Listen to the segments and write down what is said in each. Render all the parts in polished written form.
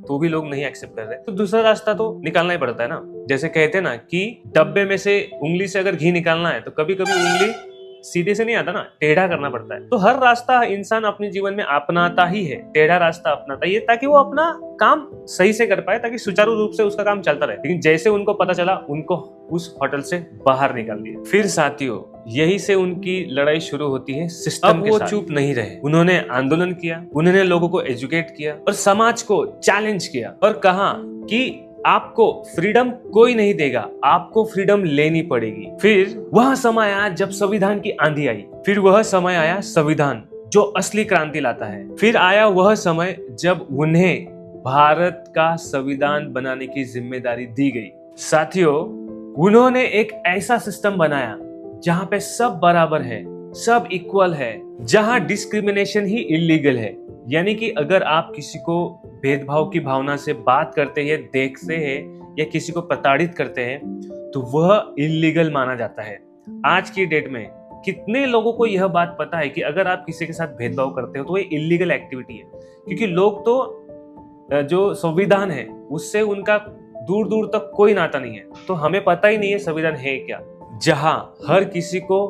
तो भी लोग नहीं एक्सेप्ट कर रहे, तो दूसरा रास्ता तो निकालना ही पड़ता है ना। जैसे कहते हैं ना कि डब्बे में से उंगली से अगर घी निकालना है तो कभी कभी उंगली सीधे से नहीं आता ना, टेढ़ा करना पड़ता है। तो हर रास्ता इंसान अपने जीवन में अपनाता ही है, टेढ़ा रास्ता अपनाता ही है, ताकि वो अपना काम सही से कर पाए, ताकि सुचारू रूप से उसका काम चलता रहे। लेकिन जैसे उनको पता चला, उनको उस होटल से बाहर निकाल दिया। फिर साथियों, यही से उनकी लड़ाई शुरू होती है सिस्टम के साथ। वो चुप नहीं रहे, उन्होंने आंदोलन किया, उन्होंने लोगों को एजुकेट किया और समाज को चैलेंज किया और कहा कि आपको फ्रीडम कोई नहीं देगा, आपको फ्रीडम लेनी पड़ेगी। फिर वह समय आया जब संविधान की आंधी आई, फिर वह समय आया संविधान जो असली क्रांति लाता है। फिर आया वह समय जब उन्हें भारत का संविधान बनाने की जिम्मेदारी दी गई। साथियों, उन्होंने एक ऐसा सिस्टम बनाया जहां पे सब बराबर है, सब इक्वल है, जहां डिस्क्रिमिनेशन ही इलीगल है। यानी कि अगर आप किसी को भेदभाव की भावना से बात करते हैं, देखते हैं या किसी को प्रताड़ित करते हैं तो वह इलीगल माना जाता है। आज की डेट में कितने लोगों को यह बात पता है कि अगर आप किसी के साथ भेदभाव करते हो तो ये इलीगल एक्टिविटी है, क्योंकि लोग तो जो संविधान है उससे उनका दूर दूर तक कोई नाता नहीं है। तो हमें पता ही नहीं है संविधान है क्या, जहां हर किसी को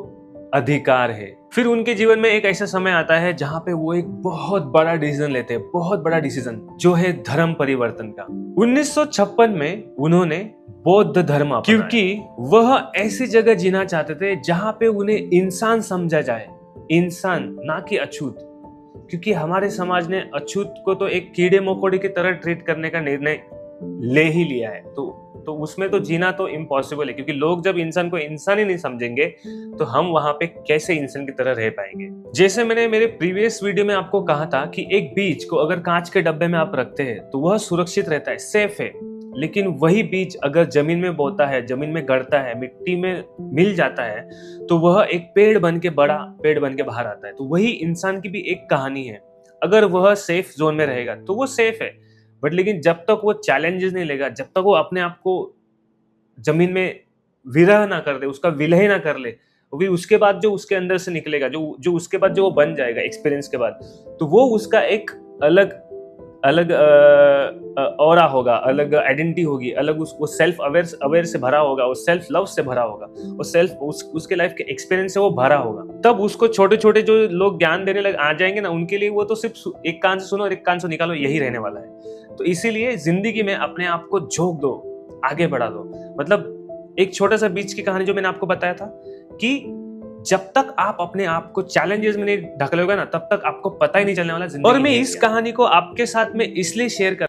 अधिकार है। फिर उनके जीवन में एक ऐसा समय आता है जहां पे वो एक बहुत बड़ा डिसीजन लेते हैं, बहुत बड़ा डिसीजन, जो है धर्म परिवर्तन का। 1956 में उन्होंने बौद्ध धर्म अपनाया, क्योंकि वह ऐसी जगह जीना चाहते थे जहां पे उन्हें इंसान समझा जाए, इंसान, ना कि अछूत। क्योंकि हमारे समाज ने अछूत को तो एक कीड़े मकोड़े की तरह ट्रीट करने का निर्णय ले ही लिया है, तो उसमें तो जीना तो इम्पॉसिबल है। क्योंकि लोग जब इंसान को इंसान ही नहीं समझेंगे तो हम वहां पे कैसे इंसान की तरह रह पाएंगे। जैसे मैंने मेरे प्रीवियस वीडियो में आपको कहा था कि एक बीज को अगर कांच के डब्बे में आप रखते हैं तो वह सुरक्षित रहता है, सेफ है। लेकिन वही बीज अगर जमीन में बोता है, जमीन में गड़ता है, मिट्टी में मिल जाता है तो वह एक पेड़ बन के बाहर आता है। तो वही इंसान की भी एक कहानी है। अगर वह सेफ जोन में रहेगा तो वो सेफ है, बट लेकिन जब तक वो चैलेंजेस नहीं लेगा, जब तक वो अपने आप को जमीन में विरह ना कर दे, उसका विलय ना कर ले, फिर उसके बाद जो उसके अंदर से निकलेगा, जो उसके बाद जो वो बन जाएगा एक्सपीरियंस के बाद, तो वो उसका एक अलग ऑरा होगा, अलग आइडेंटिटी होगी, अलग वो सेल्फ अवेयर से भरा होगा, वो सेल्फ लव से भरा होगा, वो सेल्फ उसके लाइफ के एक्सपीरियंस से वो भरा होगा। तब उसको छोटे छोटे जो लोग ज्ञान देने लग आ जाएंगे ना, उनके लिए वो तो सिर्फ एक कान से सुनो और एक कान से निकालो, यही रहने वाला है। तो इसीलिए जिंदगी में अपने आप को झोंक दो, आगे बढ़ा दो। मतलब एक छोटा सा बीच की कहानी जो मैंने आपको बताया था कि जब तक आप अपने आप को चैलेंजेस में नहीं ढकेलोगे ना, तब तक आपको पता ही नहीं चलने वाला जिंदगी। और मैं इस कहानी को आपके साथ में इसलिए शेयर कर